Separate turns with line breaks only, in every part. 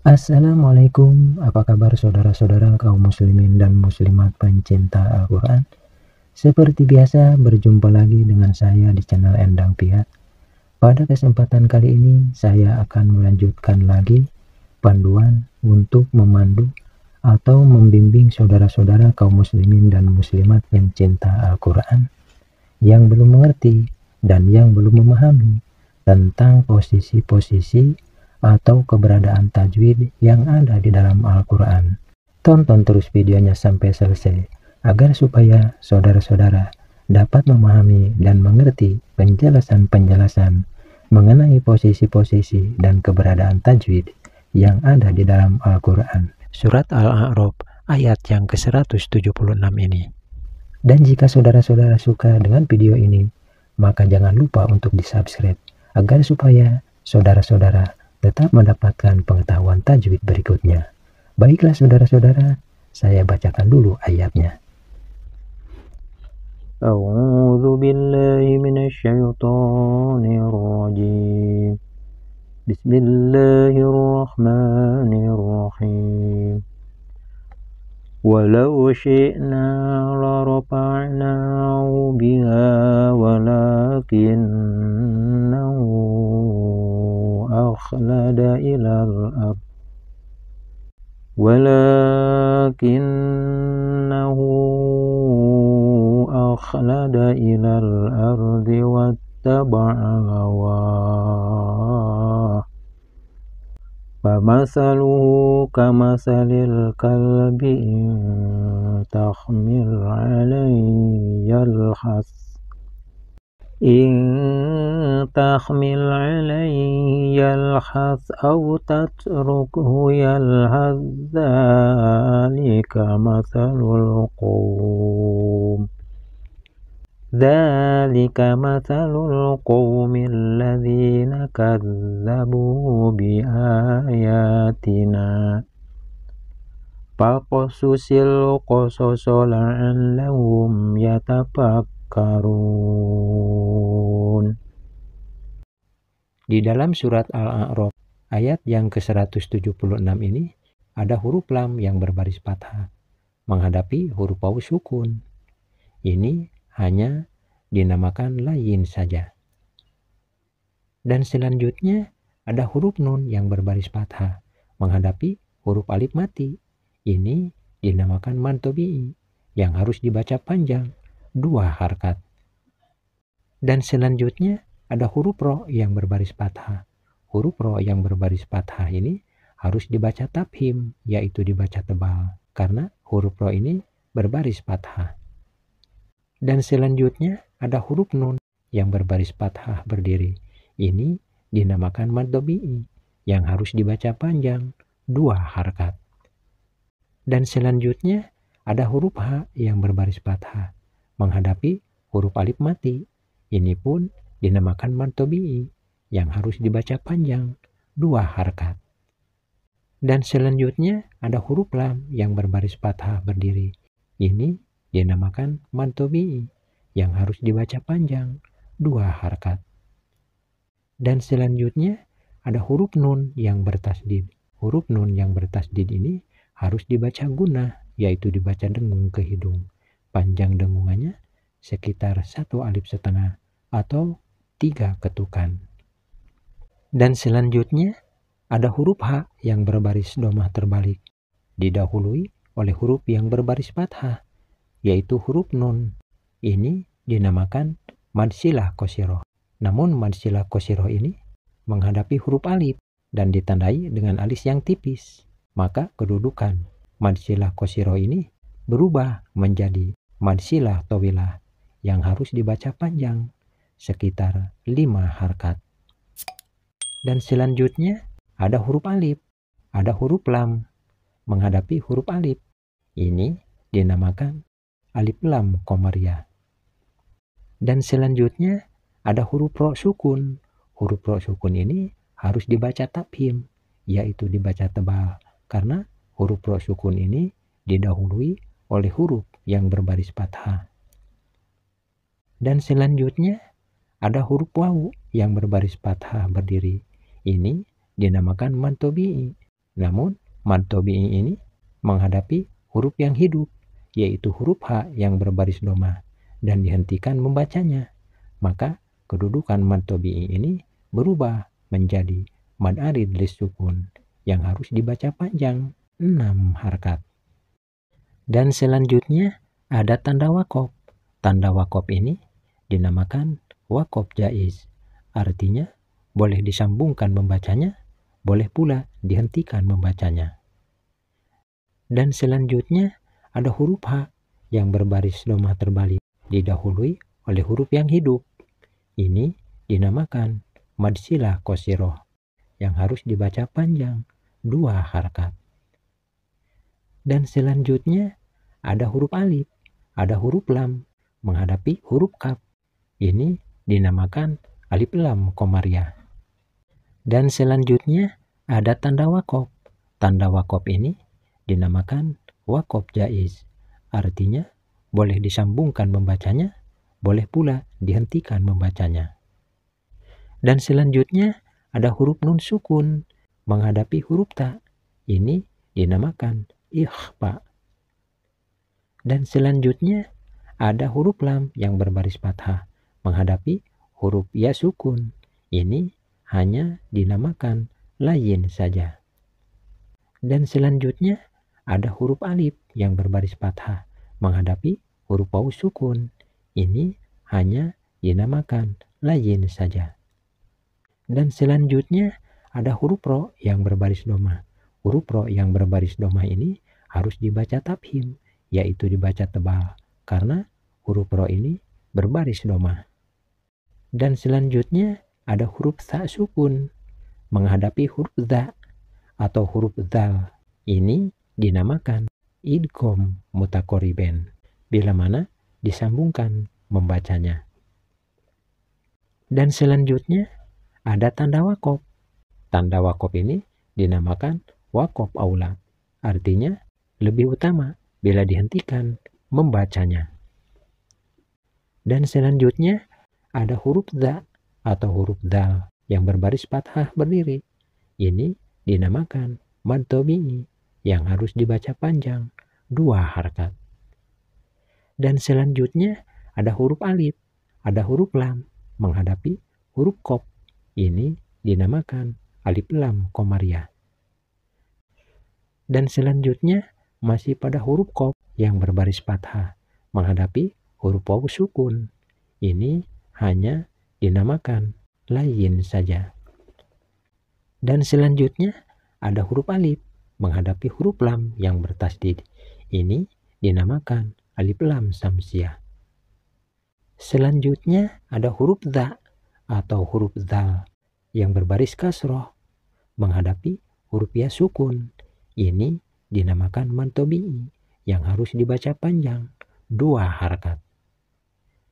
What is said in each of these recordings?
Assalamualaikum, apa kabar saudara-saudara kaum muslimin dan muslimat pencinta Al-Quran? Seperti biasa, berjumpa lagi dengan saya di channel Endang Piat. Pada kesempatan kali ini, saya akan melanjutkan lagi panduan untuk memandu atau membimbing saudara-saudara kaum muslimin dan muslimat pencinta Al-Quran yang belum mengerti dan yang belum memahami tentang posisi-posisi atau keberadaan tajwid yang ada di dalam Al-Quran. Tonton terus videonya sampai selesai, agar supaya saudara-saudara dapat memahami dan mengerti penjelasan-penjelasan mengenai posisi-posisi dan keberadaan tajwid yang ada di dalam Al-Quran. Surat Al-A'raf ayat yang ke-176 ini. Dan jika saudara-saudara suka dengan video ini, maka jangan lupa untuk di-subscribe, agar supaya saudara-saudara tetap mendapatkan pengetahuan tajwid berikutnya. Baiklah saudara-saudara, saya bacakan dulu ayatnya. A'udzu billahi minasyaitonir rajim. Bismillahirrahmanirrahim. Walau syi'na larafa'nahu biha walakinnahu akhlada ilal ard wattaba'a hawah famathaluhu kamathalil kalbi in tahmil 'alayhi yalhath aw tatrukhu yalhath dzalika mathalul qaumil ladzina kadzdzabu biayatina faqsusil qasasa la'allahum yatafakkarun. Di dalam surat Al-A'raf ayat yang ke-176 ini ada huruf lam yang berbaris fathah menghadapi huruf wawu sukun. Ini hanya dinamakan layin saja. Dan selanjutnya ada huruf nun yang berbaris fathah menghadapi huruf alif mati. Ini dinamakan mantobi'i yang harus dibaca panjang 2 harkat. Dan selanjutnya ada huruf ro yang berbaris fathah. Huruf ro yang berbaris fathah ini harus dibaca tafhim, yaitu dibaca tebal, karena huruf ro ini berbaris fathah. Dan selanjutnya ada huruf nun yang berbaris fathah berdiri. Ini dinamakan mad tabi'i yang harus dibaca panjang 2 harkat. Dan selanjutnya ada huruf ha yang berbaris fathah menghadapi huruf alif mati. Ini pun dinamakan mad tabi'i yang harus dibaca panjang 2 harkat. Dan selanjutnya ada huruf lam yang berbaris fathah berdiri. Ini dinamakan mad tabi'i yang harus dibaca panjang 2 harkat. Dan selanjutnya ada huruf nun yang bertasdid. Huruf nun yang bertasdid ini harus dibaca gunnah, yaitu dibaca dengung ke hidung. Panjang dengungannya sekitar 1 alif setengah atau 3 ketukan. Dan selanjutnya ada huruf ha yang berbaris domah terbalik, didahului oleh huruf yang berbaris fathah, yaitu huruf nun. Ini dinamakan mad silah qasirah. Namun mad silah qasirah ini menghadapi huruf alif dan ditandai dengan alis yang tipis. Maka kedudukan mad silah qasirah ini berubah menjadi mad silah tawilah yang harus dibaca panjang sekitar 5 harkat. Dan selanjutnya ada huruf alif, ada huruf lam menghadapi huruf alif. Ini dinamakan alif lam qamariyah. Dan selanjutnya ada huruf ro sukun. Huruf ro sukun ini harus dibaca tafhim, yaitu dibaca tebal, karena huruf ro sukun ini didahului oleh huruf yang berbaris fathah. Dan selanjutnya ada huruf wawu yang berbaris fathah berdiri. Ini dinamakan mad tabi'i Namun, mad tabi'i ini menghadapi huruf yang hidup, yaitu huruf H yang berbaris doma, dan dihentikan membacanya. Maka, kedudukan mad tabi'i ini berubah menjadi mad arid lis sukun yang harus dibaca panjang 6 harkat. Dan selanjutnya ada tanda wakaf. Tanda wakaf ini dinamakan wakaf jaiz. Artinya boleh disambungkan membacanya, boleh pula dihentikan membacanya. Dan selanjutnya ada huruf H yang berbaris doma terbalik didahului oleh huruf yang hidup. Ini dinamakan mad silah qasirah yang harus dibaca panjang 2 harkat. Dan selanjutnya ada huruf alif, ada huruf lam menghadapi huruf kaf. Ini dinamakan alif lam komariah. Dan selanjutnya ada tanda wakaf. Tanda wakaf ini dinamakan wakaf jaiz. Artinya boleh disambungkan membacanya, boleh pula dihentikan membacanya. Dan selanjutnya ada huruf nun sukun menghadapi huruf ta. Ini dinamakan ikhfa. Dan selanjutnya ada huruf lam yang berbaris fathah menghadapi huruf ya sukun. Ini hanya dinamakan layin saja. Dan selanjutnya ada huruf alif yang berbaris fathah menghadapi huruf waw sukun. Ini hanya dinamakan layin saja. Dan selanjutnya ada huruf ro yang berbaris doma. Huruf ro yang berbaris doma ini harus dibaca tafhim, yaitu dibaca tebal, karena huruf ro ini berbaris doma. Dan selanjutnya ada huruf tha sukun menghadapi huruf dha atau huruf dzal. Ini dinamakan idgham mutaqaribain bila mana disambungkan membacanya. Dan selanjutnya ada tanda wakaf. Tanda wakaf ini dinamakan wakaf aula. Artinya lebih utama bila dihentikan membacanya. Dan selanjutnya ada huruf dha atau huruf dzal yang berbaris fathah berdiri. Ini dinamakan mad tabi'i yang harus dibaca panjang 2 harkat. Dan selanjutnya ada huruf alif, ada huruf lam menghadapi huruf qaf. Ini dinamakan alif lam komariah. Dan selanjutnya masih pada huruf qaf yang berbaris fathah menghadapi huruf waw sukun. Ini hanya dinamakan layin saja. Dan selanjutnya ada huruf alif menghadapi huruf lam yang bertasdid. Ini dinamakan alif lam samsiah. Selanjutnya ada huruf dha atau huruf dzal yang berbaris kasroh menghadapi huruf ya sukun. Ini dinamakan mad tabi'i yang harus dibaca panjang 2 harkat.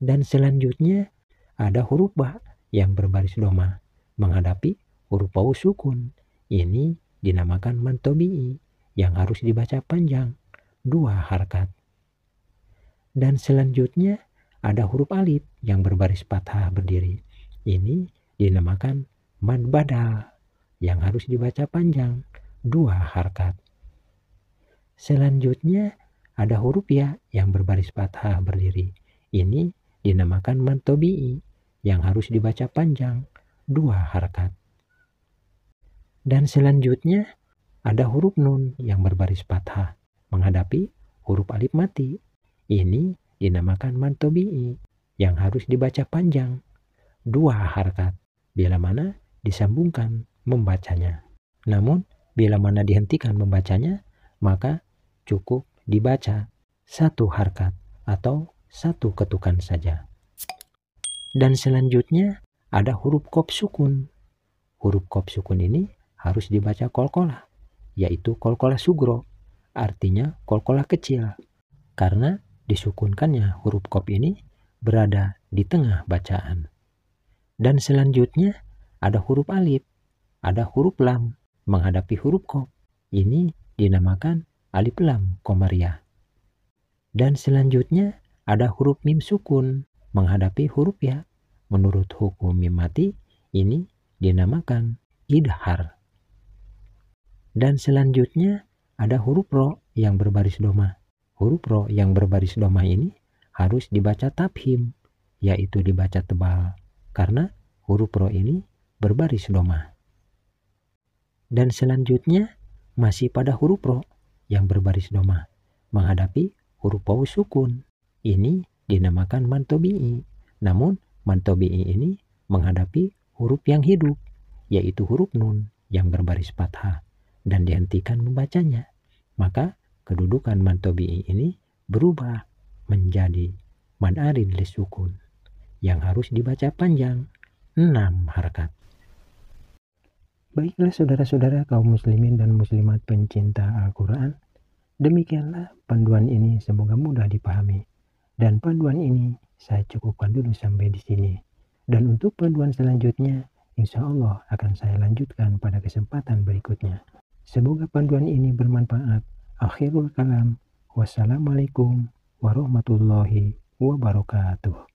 Dan selanjutnya ada huruf ba yang berbaris doma menghadapi huruf waw sukun. Ini dinamakan mad tabi'i yang harus dibaca panjang 2 harkat. Dan selanjutnya ada huruf alif yang berbaris fathah berdiri. Ini dinamakan mad badal yang harus dibaca panjang 2 harkat. Selanjutnya ada huruf ya yang berbaris fathah berdiri. Ini dinamakan mad tabi'i yang harus dibaca panjang 2 harkat. Dan selanjutnya ada huruf nun yang berbaris fathah menghadapi huruf alif mati. Ini dinamakan mad tabi'i yang harus dibaca panjang 2 harkat bila mana disambungkan membacanya. Namun bila mana dihentikan membacanya, maka cukup dibaca 1 harkat atau 1 ketukan saja. Dan selanjutnya ada huruf qaf sukun. Huruf qaf sukun ini harus dibaca qalqalah, yaitu qalqalah sugro, artinya qalqalah kecil, karena disukunkannya huruf qaf ini berada di tengah bacaan. Dan selanjutnya ada huruf alif, ada huruf lam menghadapi huruf qaf. Ini dinamakan alif lam komariah. Dan selanjutnya ada huruf mim sukun menghadapi huruf ya. Menurut hukum mim mati, ini dinamakan idhar. Dan selanjutnya ada huruf ro yang berbaris doma. Huruf ro yang berbaris doma ini harus dibaca tafhim, yaitu dibaca tebal, karena huruf ro ini berbaris doma. Dan selanjutnya masih pada huruf ro yang berbaris doma, menghadapi huruf waw sukun. Ini dinamakan mad tabi'i. Namun mad tabi'i ini menghadapi huruf yang hidup, yaitu huruf nun yang berbaris fathah, dan dihentikan membacanya. Maka kedudukan mad tabi'i ini berubah menjadi mad arid lisukun yang harus dibaca panjang 6 harakat. Baiklah saudara-saudara kaum muslimin dan muslimat pencinta Al-Quran, demikianlah panduan ini, semoga mudah dipahami. Dan panduan ini saya cukupkan dulu sampai di sini. Dan untuk panduan selanjutnya, insya Allah akan saya lanjutkan pada kesempatan berikutnya. Semoga panduan ini bermanfaat. Akhirul kalam. Wassalamualaikum warahmatullahi wabarakatuh.